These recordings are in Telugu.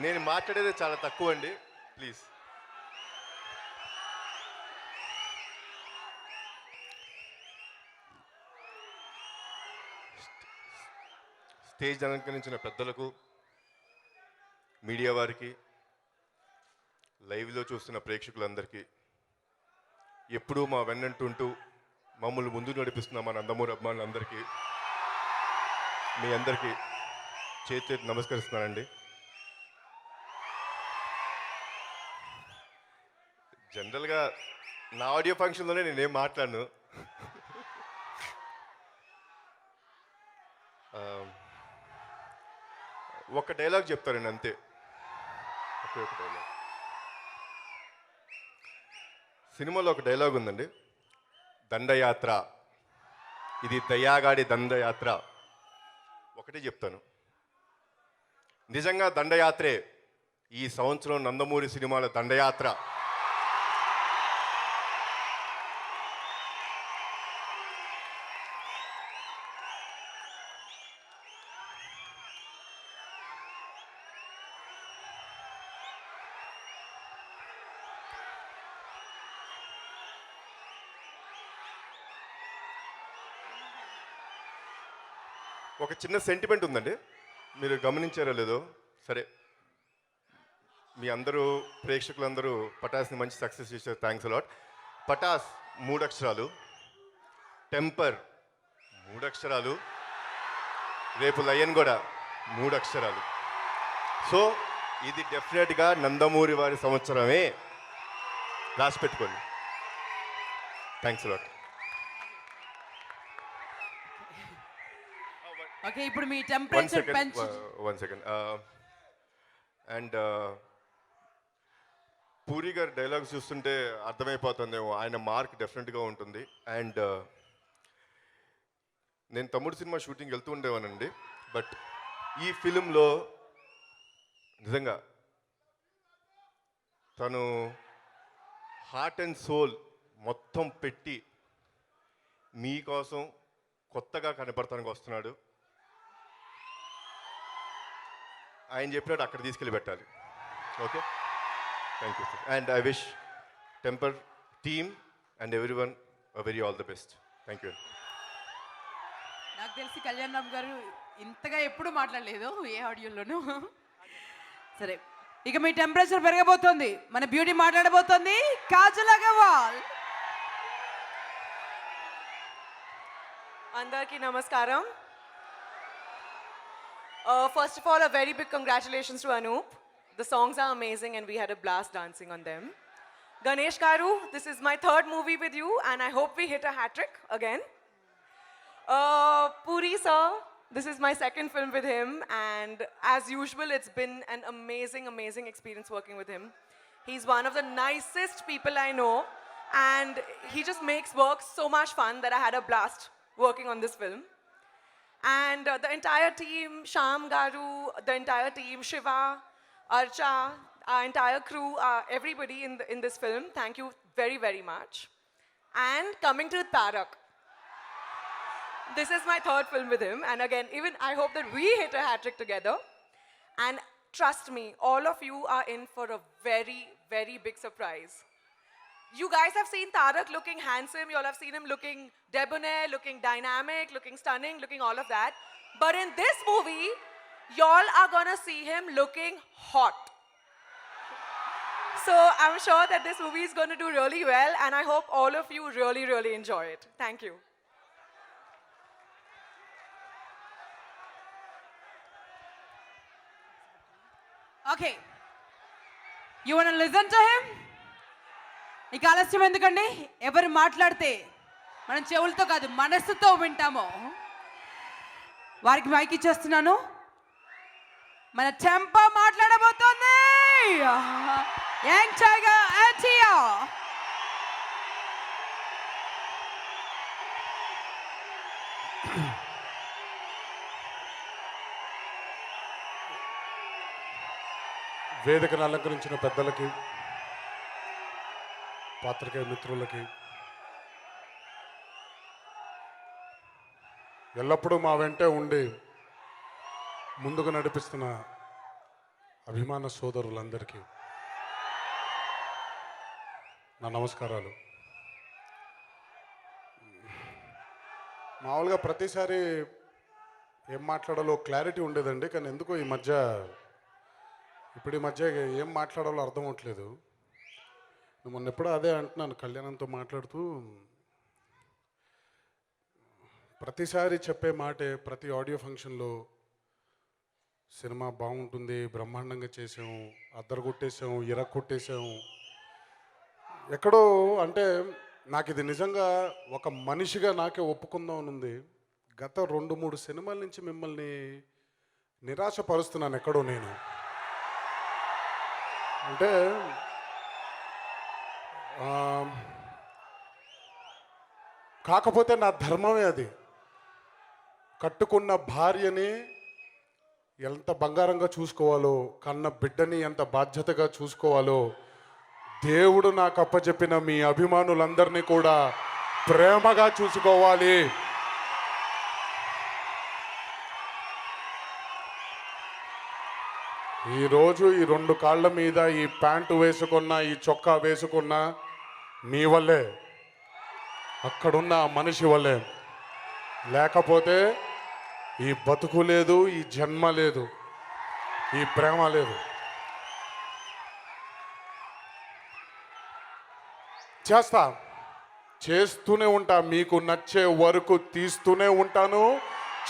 నేను మాట్లాడేది చాలా తక్కువ అండి, ప్లీజ్. స్టేజ్ అలంకరించిన పెద్దలకు, మీడియా వారికి, లైవ్లో చూస్తున్న ప్రేక్షకులందరికీ, ఎప్పుడూ మా వెన్నంటుంటూ మమ్మల్ని ముందుకు నడిపిస్తున్న మా నందమూరి అభిమానులందరికీ, మీ అందరికీ చేతి నమస్కరిస్తున్నానండి. జనరల్గా నా ఆడియో ఫంక్షన్లోనే నేనేం మాట్లాడను. ఒక డైలాగ్ చెప్తానండి అంతే, ఒకే ఒక డైలాగ్. సినిమాలో ఒక డైలాగ్ ఉందండి, దండయాత్ర, ఇది దయాగాడి దండయాత్ర. ఒకటే చెప్తాను, నిజంగా దండయాత్రే ఈ సంవత్సరం నందమూరి సినిమాల దండయాత్ర. ఒక చిన్న సెంటిమెంట్ ఉందండి, మీరు గమనించారో లేదో. సరే, మీ అందరూ ప్రేక్షకులందరూ పటాస్ని మంచి సక్సెస్ చేశారు, థ్యాంక్స్ అలాట్. పటాస్ 3 అక్షరాలు, టెంపర్ 3 అక్షరాలు, రేపు లయన్ కూడా 3 అక్షరాలు. సో ఇది డెఫినెట్గా నందమూరి వారి సంవత్సరమే, రాసి పెట్టుకోండి. Thanks a lot. ఓకే, ఇప్పుడు మీ టెంపరేచర్ పెంచు. One second. అండ్ పూరి గారి డైలాగ్స్ చూస్తుంటే అర్థమైపోతుందేమో, ఆయన మార్క్ డెఫినెట్గా ఉంటుంది. అండ్ నేను తమ్ముడు సినిమా షూటింగ్ వెళ్తూ ఉండేవానండి, బట్ ఈ ఫిలింలో నిజంగా తను హార్ట్ అండ్ సోల్ మొత్తం పెట్టి మీకోసం కొత్తగా కనపడటానికి వస్తున్నాడు. ఆయన చెప్పినట్టు అక్కడ తీసుకెళ్ళి పెట్టాలి. Okay, thank you sir. And I wish temper team and everyone very all the best. Thank you. నాకు తెలిసి కళ్యాణ్ రామ్ గారు ఇంతగా ఎప్పుడు మాట్లాడలేదు ఏ ఆడియోలోనూ. సరే, ఇక మీ టెంపరేచర్ పెరగబోతోంది, మన బ్యూటీ మాట్లాడబోతోంది, కాజల్ అగర్వాల్. అందరికీ నమస్కారం. First of all, a very big congratulations to Anoop. The songs are amazing and we had a blast dancing on them. Ganesh Karu, this is my 3rd movie with you and I hope we hit a hat-trick again. Puri sir, this is my 2nd film with him and as usual it's been an amazing experience working with him. He's one of the nicest people I know and he just makes work so much fun that I had a blast working on this film. And the entire team, Shyam Garu, the entire team, Shiva, Archa, our entire crew, everybody in this film, thank you very much. And coming to Tarak, this is my 3rd film with him and again, even I hope that we hit a hat-trick together. And trust me, all of you are in for a very big surprise. You guys have seen Tarak looking handsome, you all have seen him looking debonair, looking dynamic, looking stunning, looking all of that. But in this movie, y'all are gonna see him looking hot. So I'm sure that this movie is gonna do really well and I hope all of you really enjoy it. Thank you. Okay, you want to listen to him. ఇక ఆలస్యం ఎందుకండి, ఎవరు మాట్లాడితే మనం చెవులతో కాదు మనస్సుతో వింటామో వారికి మైక్ ఇచ్చేస్తున్నాను. మన టెంపో మాట్లాడబోతోంది, యంగ్ టైగర్ ఆంటియా. వేదికను అలంకరించిన పెద్దలకి, పాత్రికేయ మిత్రులకి, ఎల్లప్పుడూ మా వెంటే ఉండి ముందుకు నడిపిస్తున్న అభిమాన సోదరులందరికీ నా నమస్కారాలు. మామూలుగా ప్రతిసారి ఏం మాట్లాడాలో క్లారిటీ ఉండేదండి, కానీ ఎందుకో ఈ మధ్య ఏం మాట్లాడాలో అర్థం అవ్వట్లేదు. మొన్న ఎప్పుడో అదే అంటున్నాను కళ్యాణంతో మాట్లాడుతూ, ప్రతిసారి చెప్పే మాటే ప్రతి ఆడియో ఫంక్షన్లో, సినిమా బాగుంటుంది, బ్రహ్మాండంగా చేసాము, అద్దరగొట్టేసాము, ఇరక్కొట్టేసాము. ఎక్కడో అంటే నాకు ఇది నిజంగా ఒక మనిషిగా నాకే ఒప్పుకుందాం అని ఉంది. గత 2-3 సినిమాల నుంచి మిమ్మల్ని నిరాశపరుస్తున్నాను ఎక్కడో నేను. అంటే కాకపోతే నా ధర్మమే అది. కట్టుకున్న భార్యని ఎంత బంగారంగా చూసుకోవాలో, కన్న బిడ్డని ఎంత బాధ్యతగా చూసుకోవాలో, దేవుడు నాకు అప్పచెప్పిన మీ అభిమానులందరినీ కూడా ప్రేమగా చూసుకోవాలి. ఈరోజు ఈ 2 కాళ్ళ మీద ఈ ప్యాంటు వేసుకున్న, ఈ చొక్కా వేసుకున్న మీ వల్లే, అక్కడున్న ఆ మనిషి వల్లే. లేకపోతే ఈ బతుకు లేదు, ఈ జన్మ లేదు, ఈ ప్రేమ లేదు. చేస్తూనే ఉంటా, మీకు నచ్చే వరకు తీస్తూనే ఉంటాను,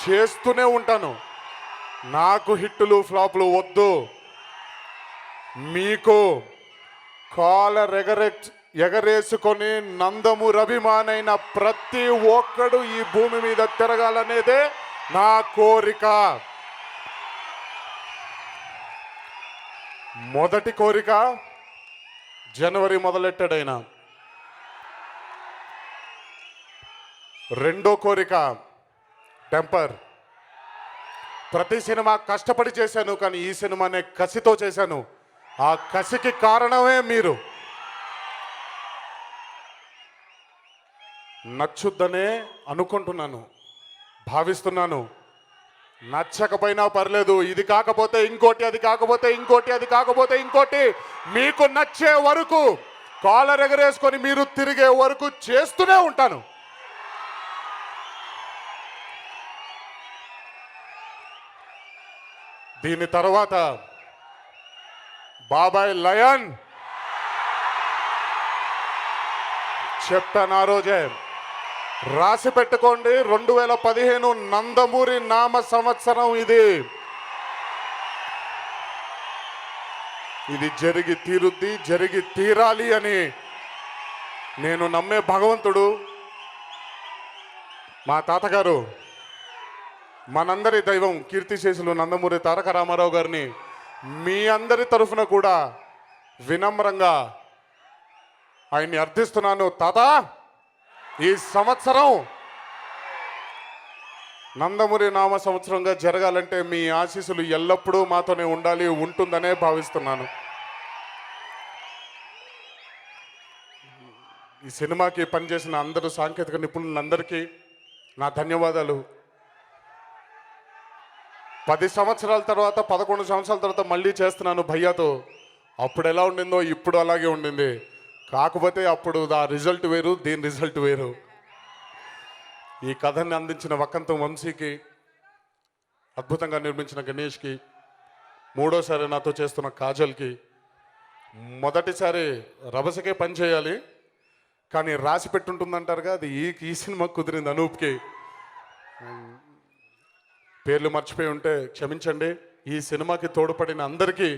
చేస్తూనే ఉంటాను. నాకు హిట్టులు ఫ్లాపులు వద్దు. మీకు కాలర్ ఎగరేసుకొని నందమూరి అభిమానైన ప్రతి ఒక్కడు ఈ భూమి మీద తిరగాలనేదే నా కోరిక. మొదటి కోరిక జనవరి మొదలెట్టాడైనా. రెండో కోరిక టెంపర్. ప్రతి సినిమా కష్టపడి చేశాను, కానీ ఈ సినిమానే కసితో చేశాను. ఆ కసికి కారణమే మీరు. నచ్చుద్దనే అనుకుంటున్నాను, భావిస్తున్నాను. నచ్చకపోయినా పర్లేదు, ఇది కాకపోతే ఇంకోటి, అది కాకపోతే ఇంకోటి, అది కాకపోతే ఇంకోటి, మీకు నచ్చే వరకు, కాలర్ ఎగరేసుకొని మీరు తిరిగే వరకు చేస్తూనే ఉంటాను. దీని తర్వాత బాబాయ్ లయన్ చెప్పాను ఆ రోజే, రాసి పెట్టుకోండి, 2015 నందమూరి నామ సంవత్సరం. ఇది జరిగి తీరుద్ది, జరిగి తీరాలి అని నేను నమ్మే భగవంతుడు మా తాతగారు, మనందరి దైవం కీర్తిశేషులు నందమూరి తారక రామారావు గారిని మీ అందరి తరఫున కూడా వినమ్రంగా ఆయన్ని అర్థిస్తున్నాను. తాత, ఈ సంవత్సరం నందమూరి నామ సంవత్సరంగా జరగాలంటే మీ ఆశీస్సులు ఎల్లప్పుడూ మాతోనే ఉండాలి, ఉంటుందనే భావిస్తున్నాను. ఈ సినిమాకి పనిచేసిన అందరూ సాంకేతిక నిపుణులందరికీ నా ధన్యవాదాలు. 10 సంవత్సరాల తర్వాత, 11 సంవత్సరాల తర్వాత మళ్ళీ చేస్తున్నాను భయ్యాతో. అప్పుడు ఎలా ఉండిందో ఇప్పుడు అలాగే ఉండింది. కాకపోతే అప్పుడు ఆ రిజల్ట్ వేరు, దీని రిజల్ట్ వేరు. ఈ కథని అందించిన వక్కంతం వంశీకి, అద్భుతంగా నిర్మించిన గణేష్కి, మూడోసారి నాతో చేస్తున్న కాజల్కి, మొదటిసారి రభసకే పని చేయాలి కానీ రాసి పెట్టుంటుందంటారుగా, అది ఈ సినిమా కుదిరింది. అనూప్కి పేర్లు మర్చిపోయి ఉంటే క్షమించండి. ఈ సినిమాకి తోడ్పడిన అందరికీ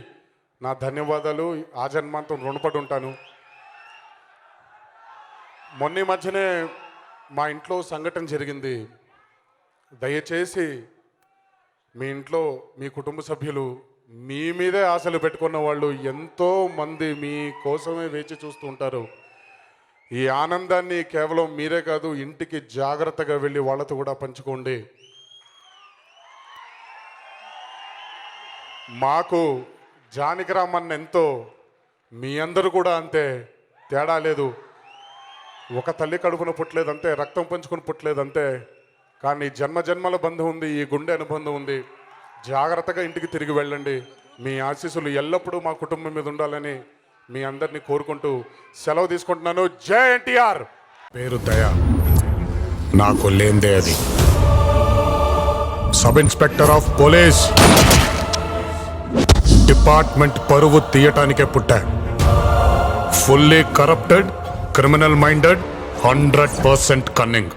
నా ధన్యవాదాలు, ఆ జన్మాంతం రుణపడి ఉంటాను. మొన్న మధ్యనే మా ఇంట్లో సంఘటన జరిగింది. దయచేసి మీ ఇంట్లో మీ కుటుంబ సభ్యులు, మీ మీదే ఆశలు పెట్టుకున్న వాళ్ళు ఎంతో మంది మీ కోసమే వేచి చూస్తూ ఉంటారు. ఈ ఆనందాన్ని కేవలం మీరే కాదు, ఇంటికి జాగ్రత్తగా వెళ్ళి వాళ్ళతో కూడా పంచుకోండి. మాకు జానకిరామన్ ఎంతో, మీ అందరూ కూడా అంతే, తేడా లేదు. ఒక తల్లి కడుపున పుట్టలేదంతే, రక్తం పంచుకొని పుట్టలేదంతే, కానీ జన్మ జన్మల బంధం ఉంది, ఈ గుండె అనుబంధం ఉంది. జాగ్రత్తగా ఇంటికి తిరిగి వెళ్ళండి. మీ ఆశీస్సులు ఎల్లప్పుడూ మా కుటుంబం మీద ఉండాలని మీ అందరినీ కోరుకుంటూ సెలవు తీసుకుంటున్నాను. జై ఎన్టీఆర్. పేరు దయ, నాకు లేందే అది. Sub inspector of police department పరువు తీయటానికే పుట్టా. Fully corrupted, criminal minded, 100% cunning.